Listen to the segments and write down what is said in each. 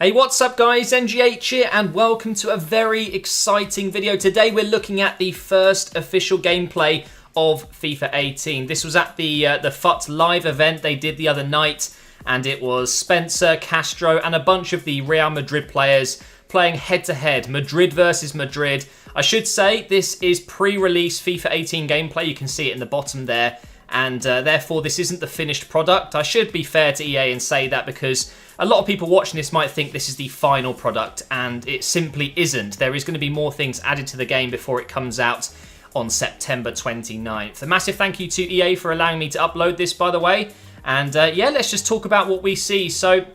Hey, what's up guys, NGH here and welcome to a very exciting video. Today we're looking at the first official gameplay of FIFA 18. This was at the FUT live event they did the other night, and it was Spencer, Castro and a bunch of the Real Madrid players playing head-to-head, Madrid versus Madrid. I should say this is pre-release FIFA 18 gameplay, you can see it in the bottom there. And therefore this isn't the finished product. I should be fair to EA and say that because a lot of people watching this might think this is the final product, and it simply isn't. There is going to be more things added to the game before it comes out on September 29th. A massive thank you to EA for allowing me to upload this, by the way. And yeah, let's just talk about what we see. So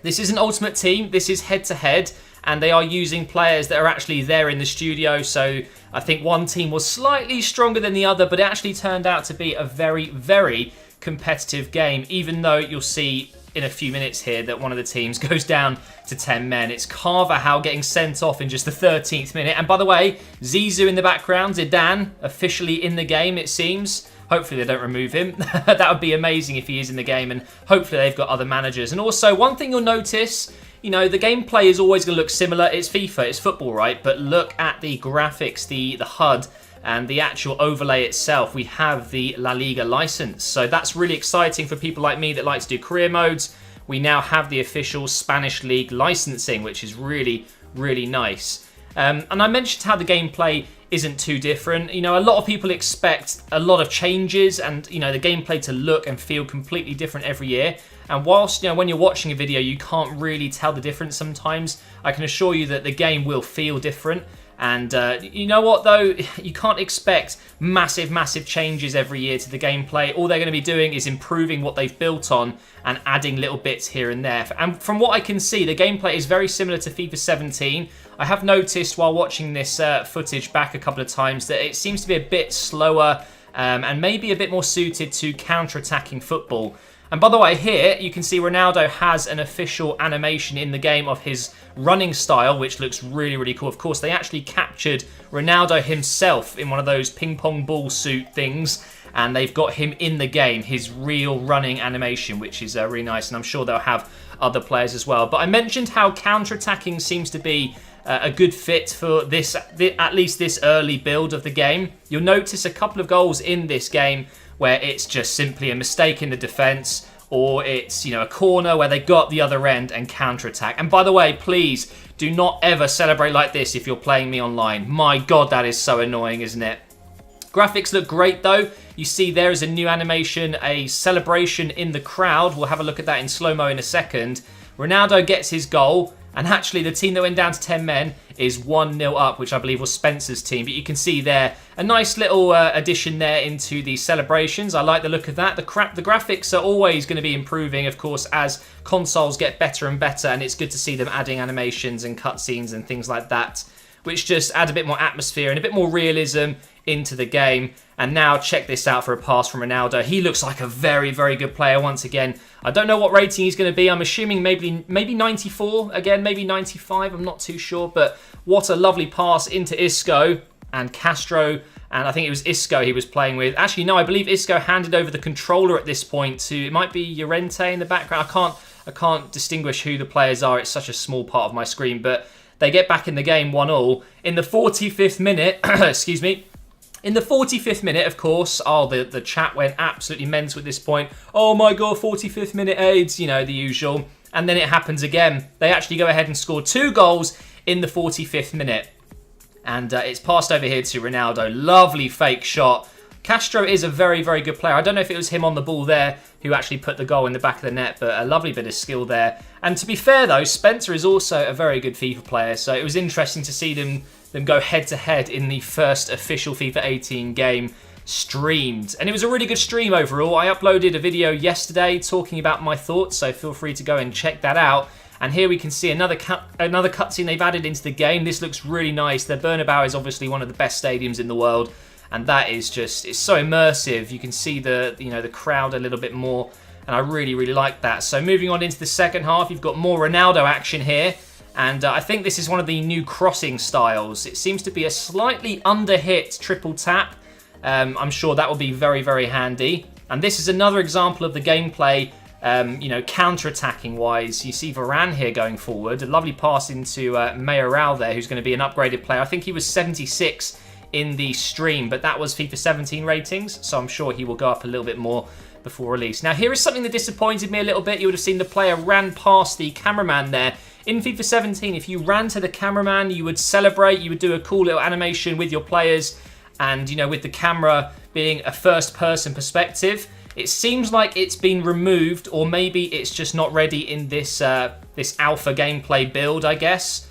this is an Ultimate Team, this is head-to-head, and they are using players that are actually there in the studio. So I think one team was slightly stronger than the other, but it actually turned out to be a very, very competitive game, even though you'll see in a few minutes here that one of the teams goes down to 10 men. It's Carvajal getting sent off in just the 13th minute. And by the way, Zizou in the background, Zidane officially in the game, it seems. Hopefully they don't remove him. That would be amazing if he is in the game, and hopefully they've got other managers. And also, one thing you'll notice, you know, the gameplay is always going to look similar. It's FIFA, it's football, right? But look at the graphics, the HUD, and the actual overlay itself. We have the La Liga license. So that's really exciting for people like me that like to do career modes. We now have the official Spanish League licensing, which is really, really nice. And I mentioned how the gameplay isn't too different. You know, a lot of people expect a lot of changes and, you know, the gameplay to look and feel completely different every year. And whilst, you know, when you're watching a video, you can't really tell the difference sometimes, I can assure you that the game will feel different. And you know what though, you can't expect massive, massive changes every year to the gameplay. All they're going to be doing is improving what they've built on and adding little bits here and there. And from what I can see, the gameplay is very similar to FIFA 17. I have noticed while watching this footage back a couple of times that it seems to be a bit slower and maybe a bit more suited to counter-attacking football. And by the way, here you can see Ronaldo has an official animation in the game of his running style, which looks really, really cool. Of course, they actually captured Ronaldo himself in one of those ping pong ball suit things, and they've got him in the game, his real running animation, which is really nice, and I'm sure they'll have other players as well. But I mentioned how counter-attacking seems to be a good fit for this, at least this early build of the game. You'll notice a couple of goals in this game where it's just simply a mistake in the defense, or it's, you know, a corner where they got the other end and counter-attack. And by the way, please do not ever celebrate like this if you're playing me online. My God, that is so annoying, isn't it? Graphics look great though. You see there is a new animation, a celebration in the crowd. We'll have a look at that in slow-mo in a second. Ronaldo gets his goal, and actually the team that went down to 10 men is 1-0 up, which I believe was Spencer's team. But you can see there a nice little addition there into the celebrations. I like the look of that. The graphics are always going to be improving, of course, as consoles get better and better, and it's good to see them adding animations and cutscenes and things like that, which just add a bit more atmosphere and a bit more realism into the game. And now check this out for a pass from Ronaldo. He looks like a very, very good player once again. I don't know what rating he's going to be. I'm assuming maybe 94, again, maybe 95. I'm not too sure. But what a lovely pass into Isco and Castro. And I think it was Isco he was playing with. Actually, no, I believe Isco handed over the controller at this point to, it might be Llorente in the background. I can't distinguish who the players are. It's such a small part of my screen. But they get back in the game 1-1. In the 45th minute, excuse me, in the 45th minute, of course, the chat went absolutely mental at this point. Oh my God, 45th minute AIDS, you know, the usual. And then it happens again. They actually go ahead and score 2 goals in the 45th minute. And it's passed over here to Ronaldo. Lovely fake shot. Castro is a very, very good player. I don't know if it was him on the ball there who actually put the goal in the back of the net, but a lovely bit of skill there. And to be fair, though, Spencer is also a very good FIFA player, so it was interesting to see them go head-to-head in the first official FIFA 18 game streamed. And it was a really good stream overall. I uploaded a video yesterday talking about my thoughts, so feel free to go and check that out. And here we can see another cutscene they've added into the game. This looks really nice. The Bernabeu is obviously one of the best stadiums in the world, and that is just, it's so immersive. You can see the, you know, the crowd a little bit more, and I really, really like that. So moving on into the second half, you've got more Ronaldo action here. And I think this is one of the new crossing styles. It seems to be a slightly under-hit triple tap. I'm sure that will be very, very handy. And this is another example of the gameplay You know, counter-attacking wise, you see Varane here going forward. A lovely pass into Mayoral there, who's going to be an upgraded player. I think he was 76 in the stream, but that was FIFA 17 ratings, so I'm sure he will go up a little bit more before release. Now, here is something that disappointed me a little bit. You would have seen the player ran past the cameraman there. In FIFA 17, if you ran to the cameraman, you would celebrate, you would do a cool little animation with your players, and, you know, with the camera being a first-person perspective. It seems like it's been removed, or maybe it's just not ready in this this alpha gameplay build, I guess.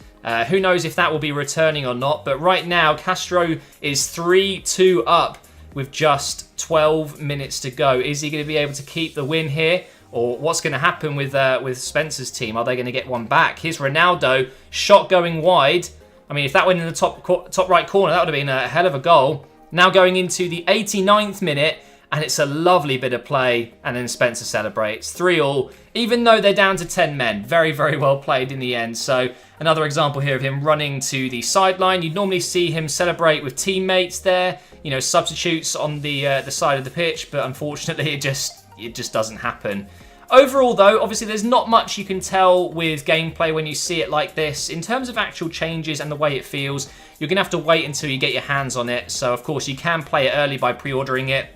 Who knows if that will be returning or not, but right now, Castro is 3-2 up with just 12 minutes to go. Is he going to be able to keep the win here? Or what's going to happen with Spencer's team? Are they going to get one back? Here's Ronaldo, shot going wide. I mean, if that went in the top right corner, that would have been a hell of a goal. Now going into the 89th minute, and it's a lovely bit of play, and then Spencer celebrates. 3-3, even though they're down to 10 men. Very, very well played in the end. So another example here of him running to the sideline. You'd normally see him celebrate with teammates there, you know, substitutes on the side of the pitch, but unfortunately it just doesn't happen. Overall, though, obviously there's not much you can tell with gameplay when you see it like this. In terms of actual changes and the way it feels, you're going to have to wait until you get your hands on it. So, of course, you can play it early by pre-ordering it.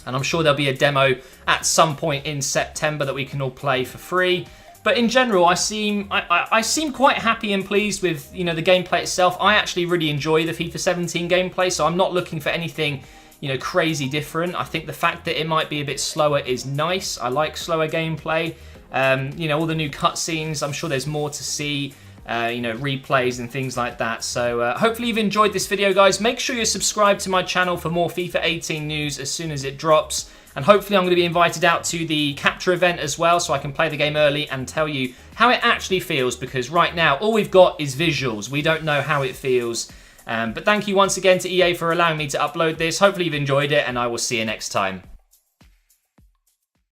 And I'm sure there'll be a demo at some point in September that we can all play for free. But in general, I seem quite happy and pleased with, you know, the gameplay itself. I actually really enjoy the FIFA 17 gameplay, so I'm not looking for anything, you know, crazy different. I think the fact that it might be a bit slower is nice. I like slower gameplay. You know, all the new cutscenes, I'm sure there's more to see. You know, replays and things like that. So hopefully you've enjoyed this video, guys. Make sure you're subscribed to my channel for more FIFA 18 news as soon as it drops. And hopefully I'm going to be invited out to the capture event as well, so I can play the game early and tell you how it actually feels, because right now all we've got is visuals. We don't know how it feels. But thank you once again to EA for allowing me to upload this. Hopefully you've enjoyed it, and I will see you next time.